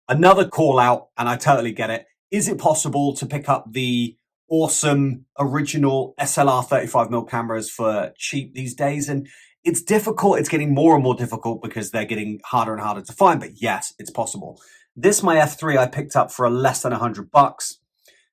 Another call out, and I totally get it. Is it possible to pick up the awesome original SLR 35mm cameras for cheap these days? And it's difficult. It's getting more and more difficult because they're getting harder and harder to find. But yes, it's possible. This, my F3, I picked up for less than $100.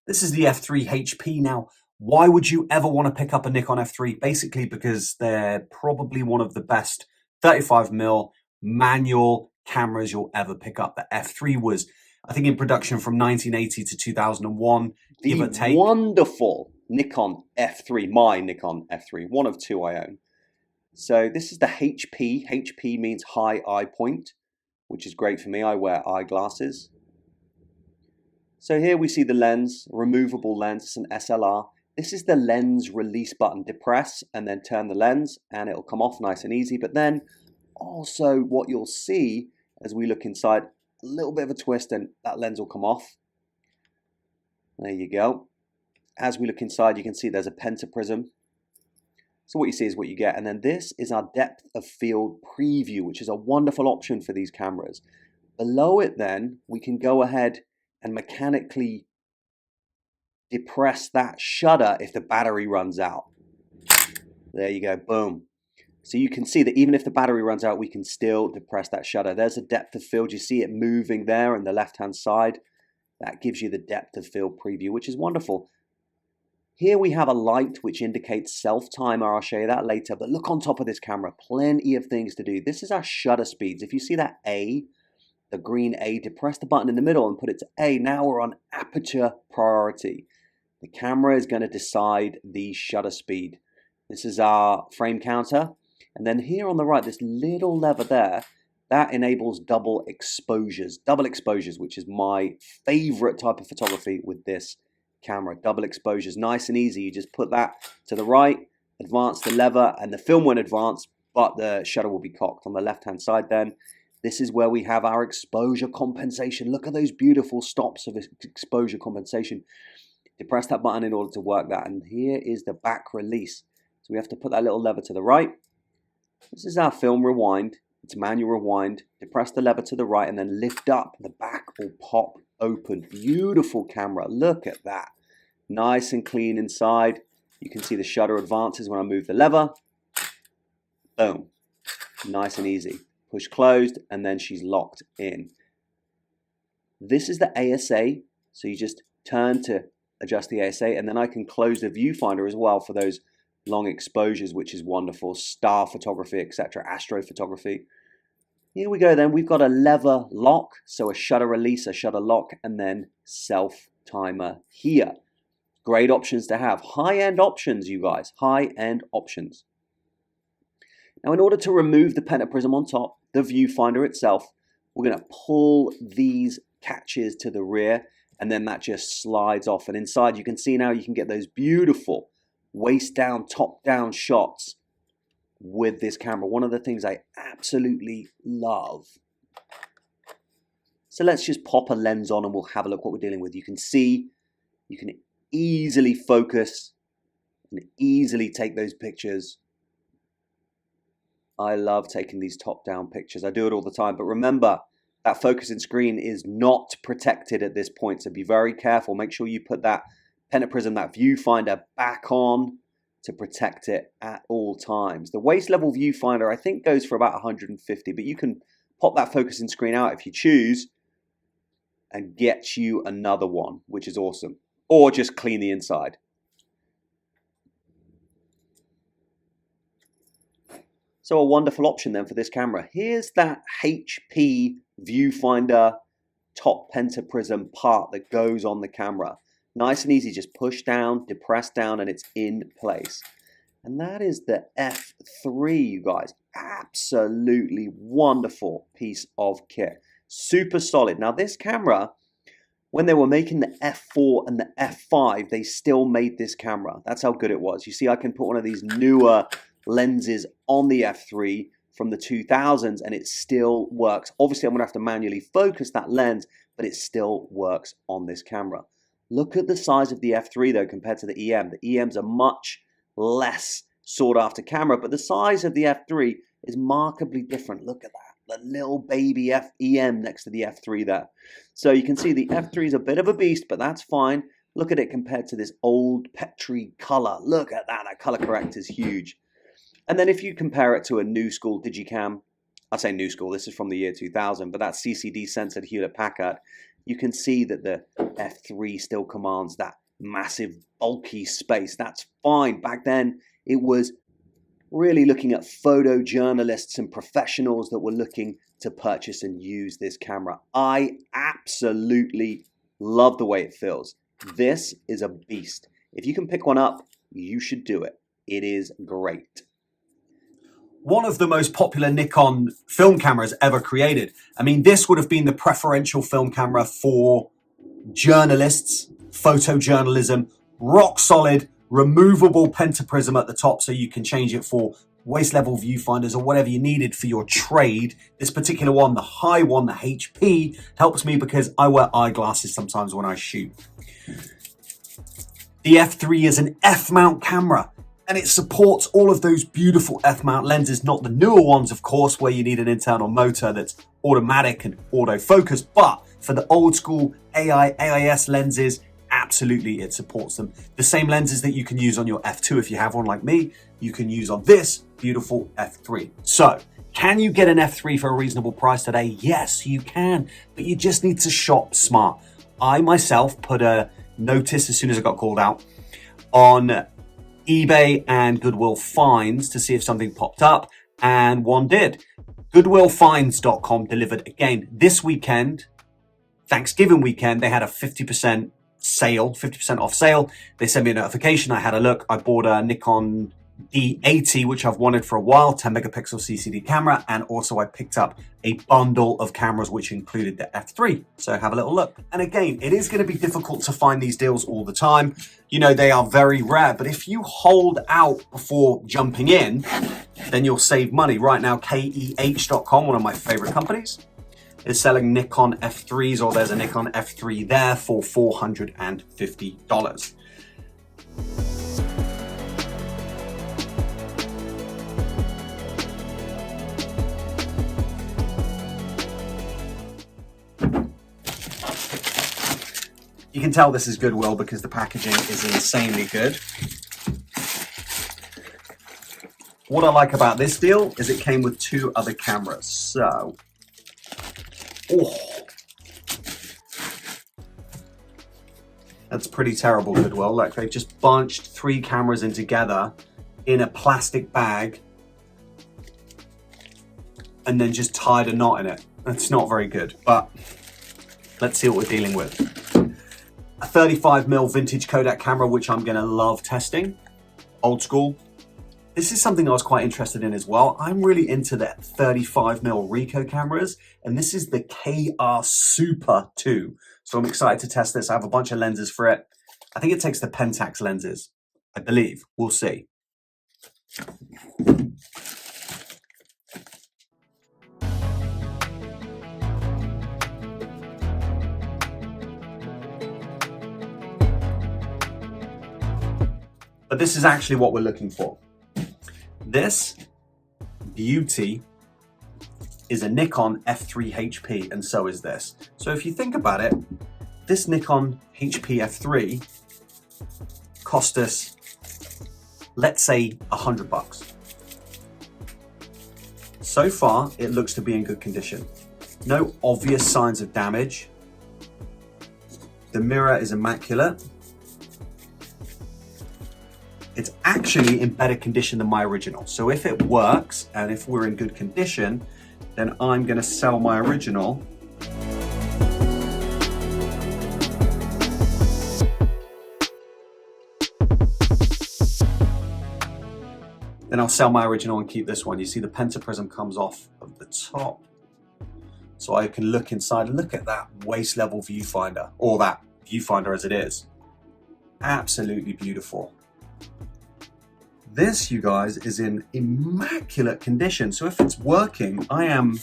This is the F3 HP. Now, why would you ever want to pick up a Nikon F3? Basically because they're probably one of the best 35mm manual cameras you'll ever pick up. The F3 was, I think, in production from 1980 to 2001, give or take. Wonderful Nikon F3, my Nikon F3, one of two I own. So this is the HP. HP means high eye point, which is great for me. I wear eyeglasses. So here we see the lens, removable lens. It's an SLR. This is the lens release button. Depress and then turn the lens and it'll come off nice and easy. But then also what you'll see as we look inside, a little bit of a twist and that lens will come off. There you go. As we look inside, you can see there's a pentaprism. So what you see is what you get. And then this is our depth of field preview, which is a wonderful option for these cameras. Below it then, we can go ahead and mechanically depress that shutter if the battery runs out. There you go, boom. So you can see that even if the battery runs out, we can still depress that shutter. There's a depth of field. You see it moving there on the left-hand side. That gives you the depth of field preview, which is wonderful. Here we have a light which indicates self-timer. I'll show you that later. But look on top of this camera, plenty of things to do. This is our shutter speeds. If you see that A, the green A, depress the button in the middle and put it to A. Now we're on aperture priority. The camera is going to decide the shutter speed. This is our frame counter. And then here on the right, this little lever there, that enables double exposures. Double exposures, which is my favorite type of photography with this camera. Double exposures, nice and easy. You just put that to the right, advance the lever, and the film won't advance, but the shutter will be cocked. On the left-hand side then, this is where we have our exposure compensation. Look at those beautiful stops of exposure compensation. Depress that button in order to work that. And here is the back release. So we have to put that little lever to the right. This is our film rewind. It's manual rewind. Depress the lever to the right and then lift up. The back will pop open. Beautiful camera. Look at that. Nice and clean inside. You can see the shutter advances when I move the lever. Boom. Nice and easy. Push closed and then she's locked in. This is the ASA. So you just turn to adjust the ASA and then I can close the viewfinder as well for those long exposures, which is wonderful. Star photography, etc. Astrophotography. Here we go then. We've got a lever lock. So a shutter release, a shutter lock, and then self timer here. Great options to have. High-end options, you guys. High-end options. Now, in order to remove the pentaprism on top, the viewfinder itself, we're going to pull these catches to the rear, and then that just slides off. And inside, you can see now you can get those beautiful waist-down, top-down shots with this camera. One of the things I absolutely love. So let's just pop a lens on and we'll have a look what we're dealing with. You can see, you can easily focus and easily take those pictures. I love taking these top-down pictures. I do it all the time, but remember that focusing screen is not protected at this point, so be very careful. Make sure you put that pentaprism, that viewfinder back on to protect it at all times. The waist level viewfinder I think goes for about 150, but you can pop that focusing screen out if you choose and get you another one, which is awesome. Or just clean the inside. So a wonderful option then for this camera. Here's that HP viewfinder top pentaprism part that goes on the camera. Nice and easy, just push down, depress down, and it's in place. And that is the F3, you guys. Absolutely wonderful piece of kit. Super solid. Now this camera, when they were making the F4 and the F5, they still made this camera. That's how good it was. You see, I can put one of these newer lenses on the F3 from the 2000s and it still works. Obviously, I'm going to have to manually focus that lens, but it still works on this camera. Look at the size of the F3 though compared to the EM. The EM's a much less sought after camera, but the size of the F3 is markedly different. Look at that. the little baby FEM next to the F3 there. So you can see the F3 is a bit of a beast, but that's fine. Look at it compared to this old Petri color. Look at that, that color correct is huge. And then if you compare it to a new school Digicam, I say new school, this is from the year 2000, but that CCD censored Hewlett-Packard, you can see that the F3 still commands that massive bulky space. That's fine. Back then, it was really looking at photojournalists and professionals that were looking to purchase and use this camera. I absolutely love the way it feels. This is a beast. If you can pick one up, you should do it. It is great. One of the most popular Nikon film cameras ever created. I mean, this would have been the preferential film camera for journalists, photojournalism, rock solid, removable pentaprism at the top so you can change it for waist level viewfinders or whatever you needed for your trade. This particular one, the high one, the HP, helps me because I wear eyeglasses sometimes when I shoot. The F3 is an F-mount camera, and it supports all of those beautiful F-mount lenses, not the newer ones, of course, where you need an internal motor that's automatic and autofocus, but for the old school AIS lenses, absolutely it supports them. The same lenses that you can use on your F2 if you have one like me, you can use on this beautiful F3. So, can you get an F3 for a reasonable price today? Yes, you can, but you just need to shop smart. I myself put a notice as soon as I got called out on eBay and Goodwill finds to see if something popped up, and one did. Goodwillfinds.com delivered again this weekend, Thanksgiving weekend. They had a 50% sale, 50% off sale. They sent me a notification. I had a look. I bought a Nikon D80, which I've wanted for a while, 10 megapixel CCD camera, and also I picked up a bundle of cameras which included the F3. So have a little look. And again, it is going to be difficult to find these deals all the time. You know, they are very rare, but if you hold out before jumping in, then you'll save money. Right now, KEH.com, one of my favorite companies, is selling Nikon F3s, or there's a Nikon F3 there for $450. You can tell this is Goodwill because the packaging is insanely good. What I like about this deal is it came with 2 other cameras. So, that's pretty terrible, Goodwill. Like, they've just bunched 3 cameras in together in a plastic bag and then just tied a knot in it. That's not very good, but let's see what we're dealing with. A 35mm vintage Kodak camera, which I'm gonna love testing. Old school. This is something I was quite interested in as well. I'm really into the 35mm Ricoh cameras, and this is the KR Super 2. So I'm excited to test this. I have a bunch of lenses for it. I think it takes the Pentax lenses, I believe. We'll see. But this is actually what we're looking for. This beauty is a Nikon F3 HP, and so is this. So if you think about it, this Nikon HP F3 cost us, let's say, $100. So far, it looks to be in good condition. No obvious signs of damage. The mirror is immaculate. It's actually in better condition than my original. So if it works, and if we're in good condition, then I'm gonna sell my original. Then I'll sell my original and keep this one. You see the pentaprism comes off of the top. So I can look inside, look at that waist level viewfinder, or that viewfinder as it is. Absolutely beautiful. This, you guys, is in immaculate condition. So if it's working, I am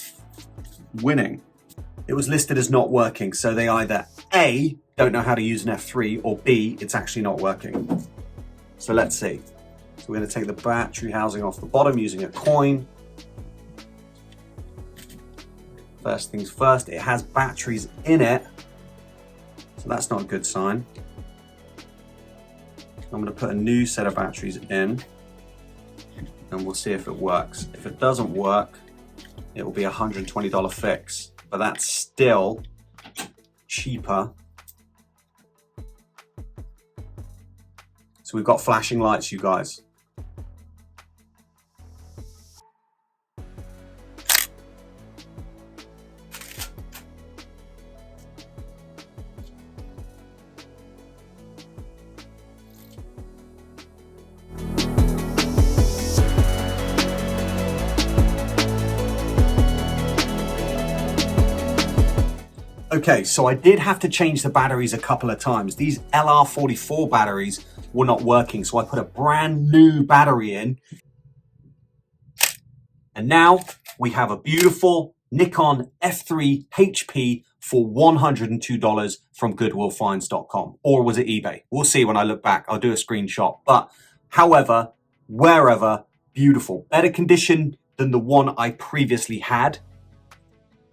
winning. It was listed as not working. So they either A, don't know how to use an F3, or B, it's actually not working. So let's see. So we're gonna take the battery housing off the bottom using a coin. First things first, it has batteries in it, so that's not a good sign. I'm going to put a new set of batteries in and we'll see if it works. If it doesn't work, it will be a $120 fix, but that's still cheaper. So we've got flashing lights, you guys. Okay, so I did have to change the batteries a couple of times. These LR44 batteries were not working, so I put a brand new battery in. And now we have a beautiful Nikon F3 HP for $102 from goodwillfinds.com. Or was it eBay? We'll see when I look back. I'll do a screenshot. But however, wherever, beautiful. Better condition than the one I previously had.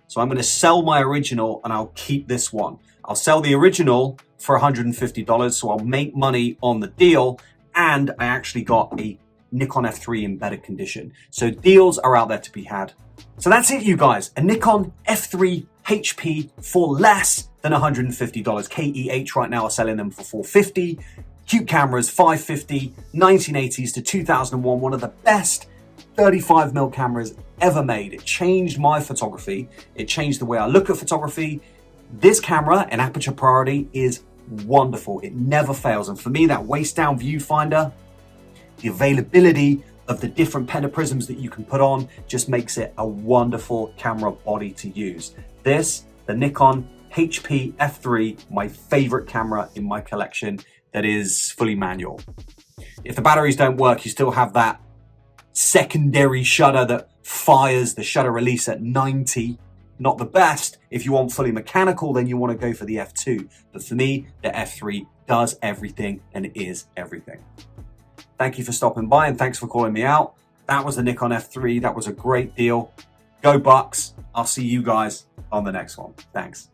So I'm going to sell my original and I'll keep this one. I'll sell the original for $150, so I'll make money on the deal, and I actually got a Nikon F3 in better condition. So deals are out there to be had. So that's it, you guys. A Nikon F3 HP for less than $150. KEH right now are selling them for $450. Cute cameras, $550. 1980s to 2001, one of the best 35mm cameras ever made. It changed my photography. It changed the way I look at photography. This camera, an aperture priority, is wonderful. It never fails. And for me, that waist down viewfinder, the availability of the different pentaprisms that you can put on just makes it a wonderful camera body to use. This, the Nikon HP F3, my favorite camera in my collection that is fully manual. If the batteries don't work, you still have that secondary shutter that fires the shutter release at 90. Not the best. If you want fully mechanical, then you want to go for the F2. But for me, the F3 does everything and is everything. Thank you for stopping by and thanks for calling me out. That was the Nikon F3. That was a great deal. Go Bucks. I'll see you guys on the next one. Thanks.